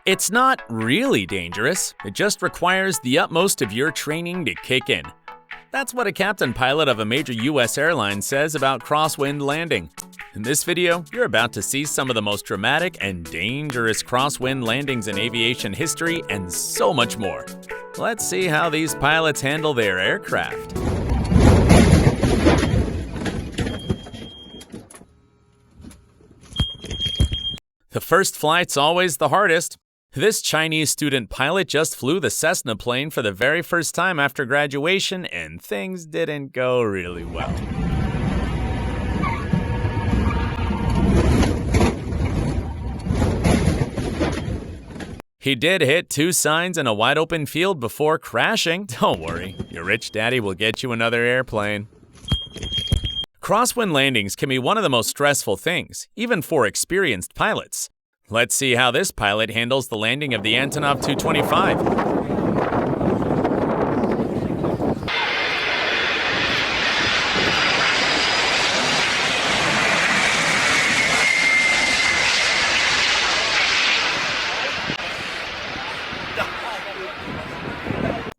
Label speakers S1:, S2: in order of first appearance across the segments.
S1: It's not really dangerous, it just requires the utmost of your training to kick in. That's what a captain pilot of a major US airline says about crosswind landing. In this video, you're about to see some of the most dramatic and dangerous crosswind landings in aviation history and so much more. Let's see how these pilots handle their aircraft. The first flight's always the hardest. This Chinese student pilot just flew the Cessna plane for the very first time after graduation, and things didn't go really well. He did hit two signs in a wide open field before crashing. Don't worry, your rich daddy will get you another airplane. Crosswind landings can be one of the most stressful things, even for experienced pilots. Let's see how this pilot handles the landing of the Antonov 225.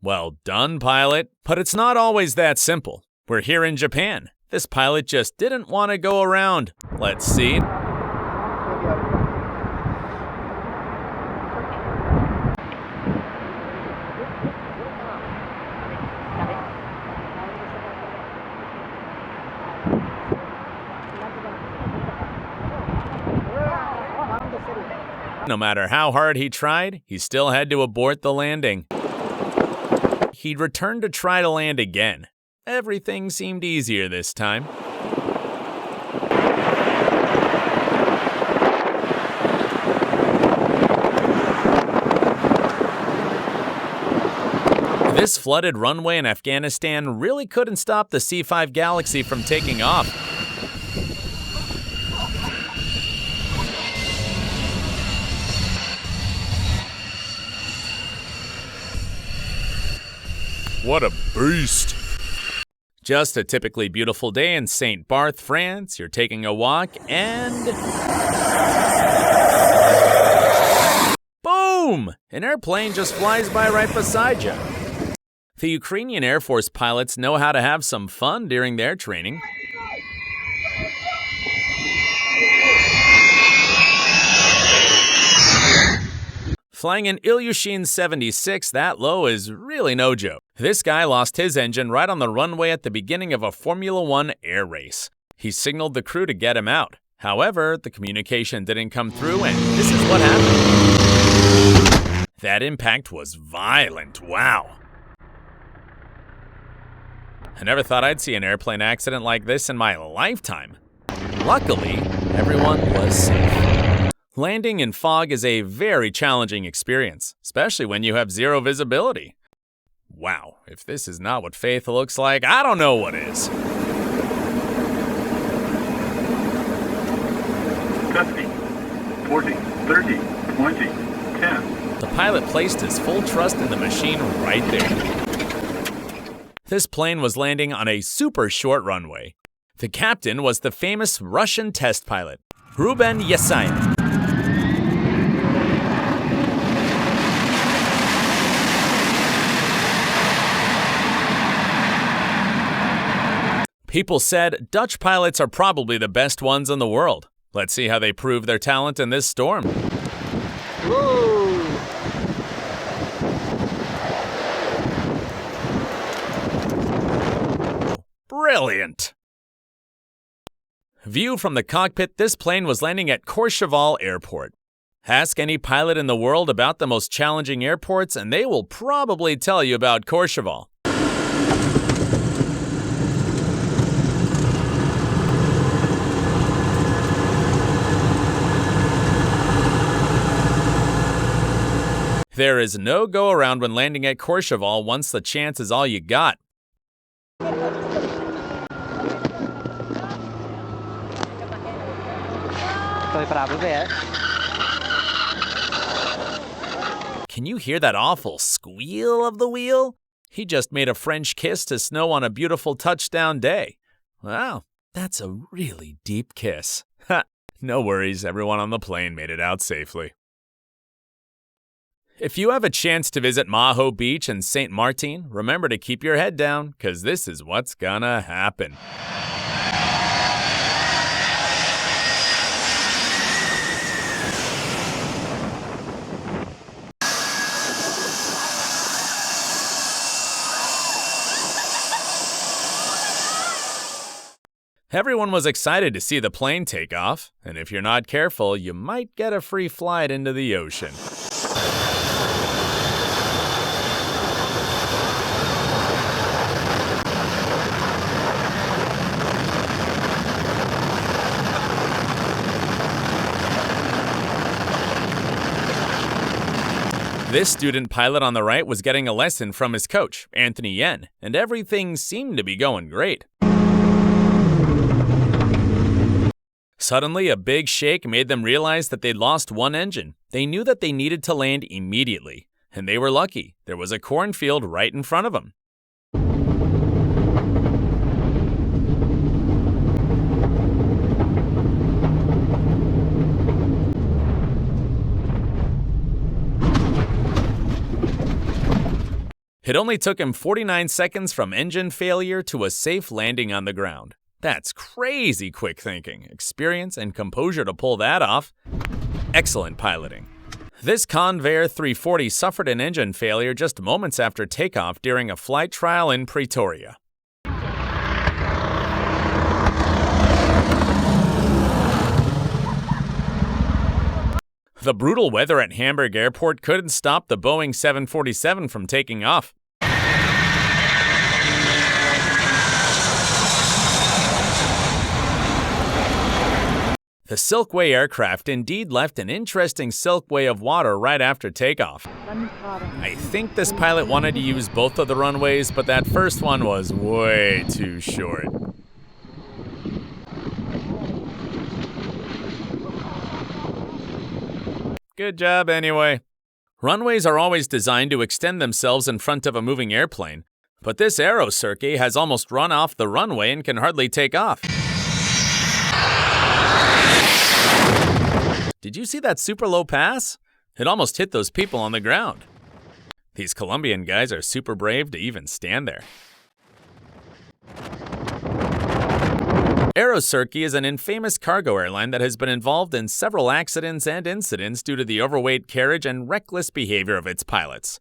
S1: Well done, pilot. But it's not always that simple. We're here in Japan. This pilot just didn't want to go around. Let's see. No matter how hard he tried, he still had to abort the landing. He'd returned to try to land again. Everything seemed easier this time. This flooded runway in Afghanistan really couldn't stop the C-5 Galaxy from taking off. What a beast! Just a typically beautiful day in St. Barth, France. You're taking a walk and... boom! An airplane just flies by right beside you. The Ukrainian Air Force pilots know how to have some fun during their training. Flying an Ilyushin 76 that low is really no joke. This guy lost his engine right on the runway at the beginning of a Formula One air race. He signaled the crew to get him out. However, the communication didn't come through, and this is what happened. That impact was violent, wow. I never thought I'd see an airplane accident like this in my lifetime. Luckily, everyone was safe. Landing in fog is a very challenging experience, especially when you have zero visibility. Wow, if this is not what faith looks like, I don't know what is.
S2: 50, 40, 30, 20, 10.
S1: The pilot placed his full trust in the machine right there. This plane was landing on a super short runway. The captain was the famous Russian test pilot, Ruben Yasayev. People said Dutch pilots are probably the best ones in the world. Let's see how they prove their talent in this storm. Whoa. Brilliant! View from the cockpit, this plane was landing at Courchevel Airport. Ask any pilot in the world about the most challenging airports, and they will probably tell you about Courchevel. There is no go-around when landing at Courchevel once the chance is all you got. Can you hear that awful squeal of the wheel? He just made a French kiss to snow on a beautiful touchdown day. Wow, that's a really deep kiss. Ha, no worries, everyone on the plane made it out safely. If you have a chance to visit Maho Beach and St. Martin, remember to keep your head down, because this is what's gonna happen. Everyone was excited to see the plane take off, and if you're not careful, you might get a free flight into the ocean. This student pilot on the right was getting a lesson from his coach, Anthony Yen, and everything seemed to be going great. Suddenly, a big shake made them realize that they'd lost one engine. They knew that they needed to land immediately, and they were lucky. There was a cornfield right in front of them. It only took him 49 seconds from engine failure to a safe landing on the ground. That's crazy quick thinking, experience, and composure to pull that off. Excellent piloting. This Convair 340 suffered an engine failure just moments after takeoff during a flight trial in Pretoria. The brutal weather at Hamburg Airport couldn't stop the Boeing 747 from taking off. The Silkway aircraft indeed left an interesting silkway of water right after takeoff. I think this pilot wanted to use both of the runways, but that first one was way too short. Good job anyway. Runways are always designed to extend themselves in front of a moving airplane, but this Aerocirce has almost run off the runway and can hardly take off. Did you see that super low pass? It almost hit those people on the ground. These Colombian guys are super brave to even stand there. Aerocirce is an infamous cargo airline that has been involved in several accidents and incidents due to the overweight carriage and reckless behavior of its pilots.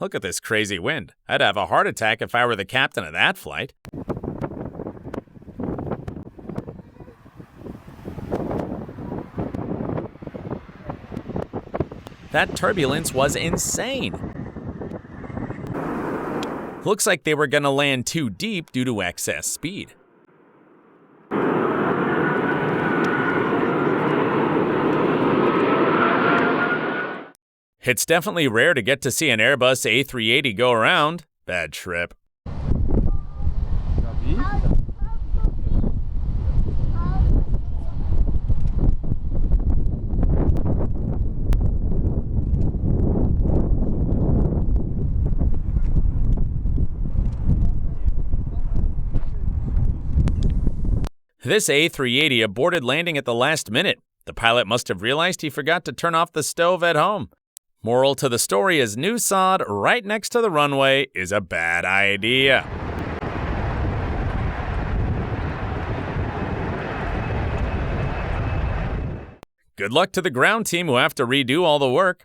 S1: Look at this crazy wind. I'd have a heart attack if I were the captain of that flight. That turbulence was insane. Looks like they were gonna land too deep due to excess speed. It's definitely rare to get to see an Airbus A380 go around. Bad trip. This A380 aborted landing at the last minute. The pilot must have realized he forgot to turn off the stove at home. Moral to the story is new sod right next to the runway is a bad idea. Good luck to the ground team who have to redo all the work.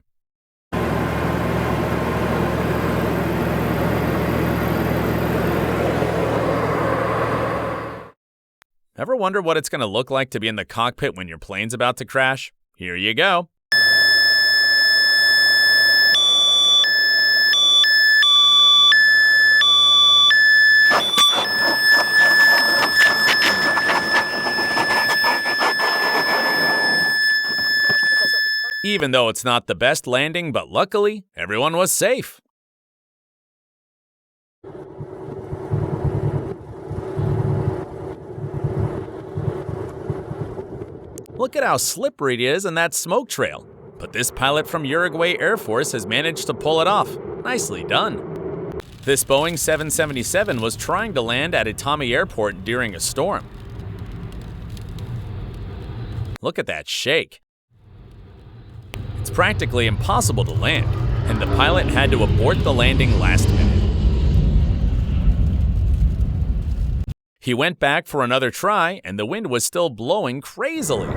S1: Ever wonder what it's going to look like to be in the cockpit when your plane's about to crash? Here you go. Even though it's not the best landing, but luckily, everyone was safe. Look at how slippery it is in that smoke trail. But this pilot from Uruguay Air Force has managed to pull it off. Nicely done. This Boeing 777 was trying to land at Itami Airport during a storm. Look at that shake. It's practically impossible to land, and the pilot had to abort the landing last minute. He went back for another try, and the wind was still blowing crazily.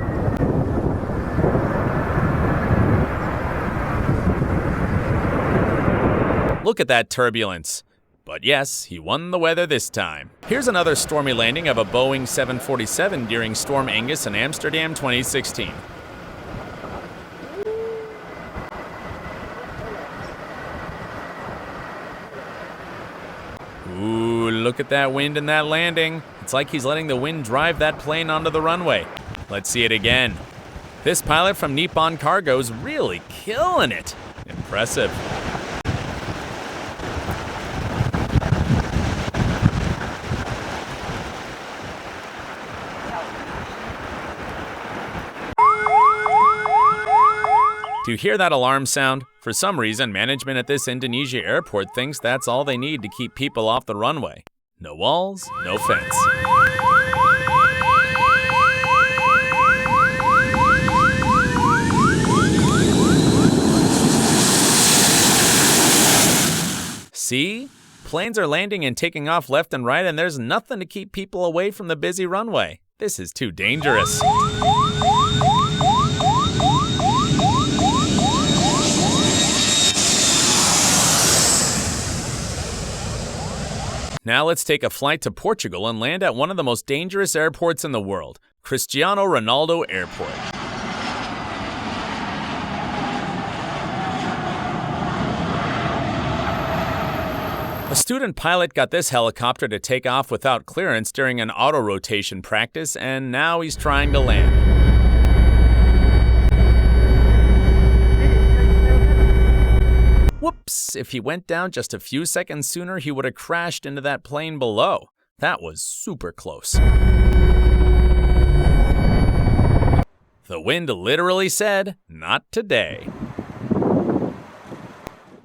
S1: Look at that turbulence. But yes, he won the weather this time. Here's another stormy landing of a Boeing 747 during Storm Angus in Amsterdam 2016. Ooh, look at that wind in that landing. It's like he's letting the wind drive that plane onto the runway. Let's see it again. This pilot from Nippon Cargo's really killing it. Impressive. Do you hear that alarm sound? For some reason, management at this Indonesia airport thinks that's all they need to keep people off the runway. No walls, no fence. See? Planes are landing and taking off left and right, and there's nothing to keep people away from the busy runway. This is too dangerous. Now let's take a flight to Portugal and land at one of the most dangerous airports in the world, Cristiano Ronaldo Airport. A student pilot got this helicopter to take off without clearance during an auto-rotation practice, and now he's trying to land. Whoops, if he went down just a few seconds sooner, he would have crashed into that plane below. That was super close. The wind literally said, "Not today."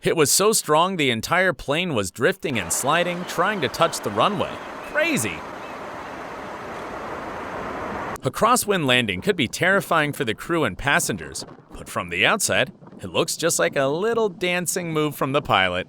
S1: It was so strong the entire plane was drifting and sliding, trying to touch the runway. Crazy! A crosswind landing could be terrifying for the crew and passengers, but from the outside, it looks just like a little dancing move from the pilot.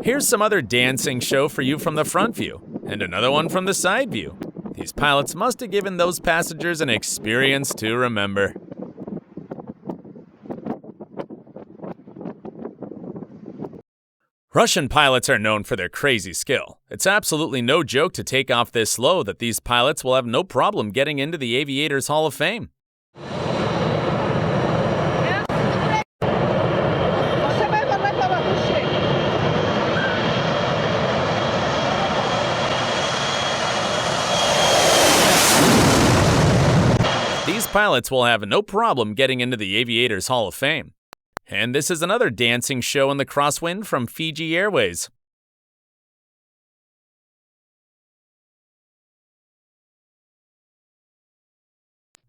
S1: Here's some other dancing show for you from the front view, and another one from the side view. These pilots must have given those passengers an experience to remember. Russian pilots are known for their crazy skill. It's absolutely no joke to take off this slow that these pilots will have no problem getting into the Aviators Hall of Fame. These pilots will have no problem getting into the Aviators Hall of Fame. And this is another dancing show in the crosswind from Fiji Airways.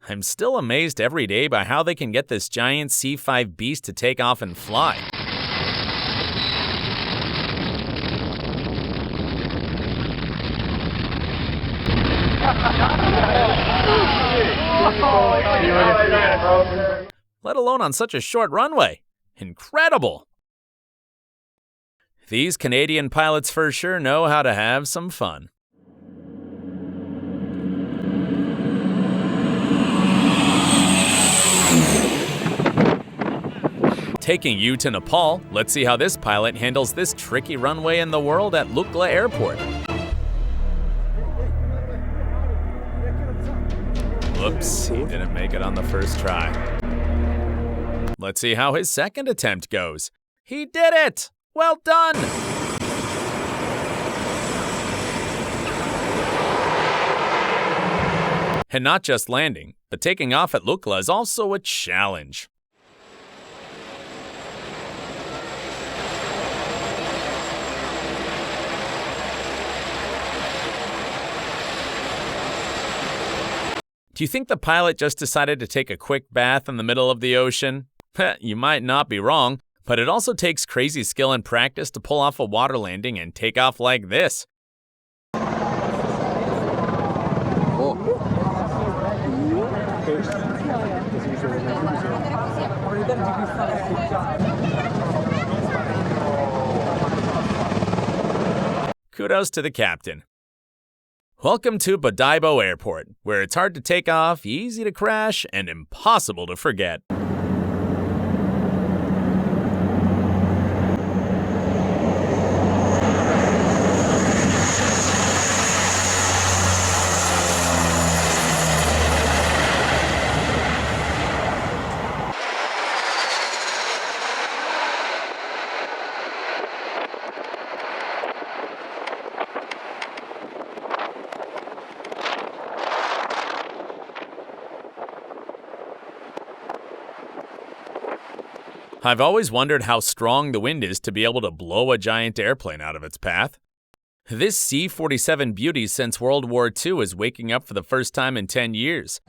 S1: I'm still amazed every day by how they can get this giant C-5 beast to take off and fly. Let alone on such a short runway. Incredible! These Canadian pilots for sure know how to have some fun. Taking you to Nepal, let's see how this pilot handles this tricky runway in the world at Lukla Airport. Whoops, he didn't make it on the first try. Let's see how his second attempt goes. He did it! Well done! And not just landing, but taking off at Lukla is also a challenge. Do you think the pilot just decided to take a quick bath in the middle of the ocean? You might not be wrong, but it also takes crazy skill and practice to pull off a water landing and take off like this. Kudos to the captain. Welcome to Bodaibo Airport, where it's hard to take off, easy to crash, and impossible to forget. I've always wondered how strong the wind is to be able to blow a giant airplane out of its path. This C-47 beauty since World War II is waking up for the first time in 10 years.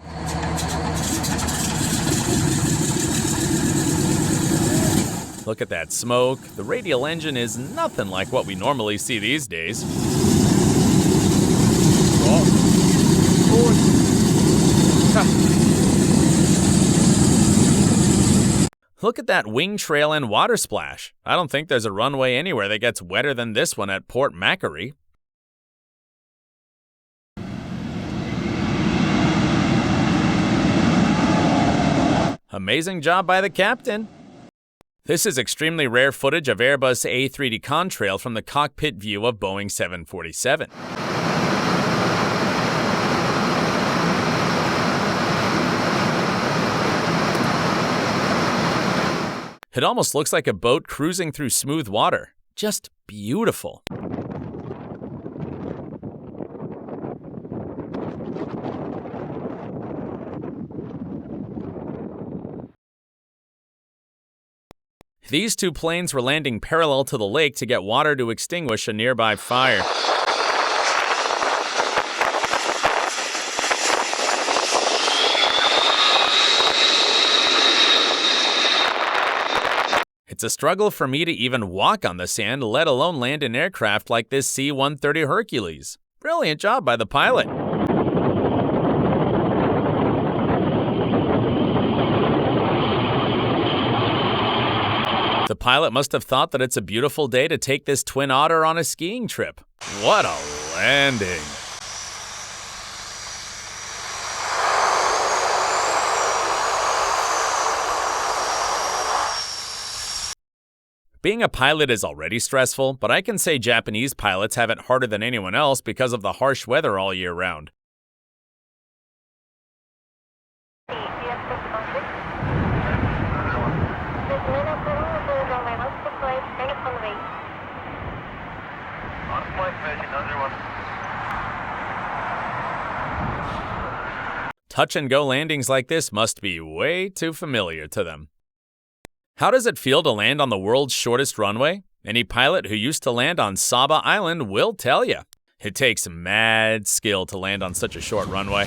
S1: Look at that smoke. The radial engine is nothing like what we normally see these days. Look at that wing trail and water splash. I don't think there's a runway anywhere that gets wetter than this one at Port Macquarie. Amazing job by the captain. This is extremely rare footage of Airbus A380 contrail from the cockpit view of Boeing 747. It almost looks like a boat cruising through smooth water. Just beautiful. These two planes were landing parallel to the lake to get water to extinguish a nearby fire. It's a struggle for me to even walk on the sand, let alone land an aircraft like this C-130 Hercules. Brilliant job by the pilot. The pilot must have thought that it's a beautiful day to take this twin otter on a skiing trip. What a landing! Being a pilot is already stressful, but I can say Japanese pilots have it harder than anyone else because of the harsh weather all year round. Touch and go landings like this must be way too familiar to them. How does it feel to land on the world's shortest runway? Any pilot who used to land on Saba Island will tell you. It takes mad skill to land on such a short runway.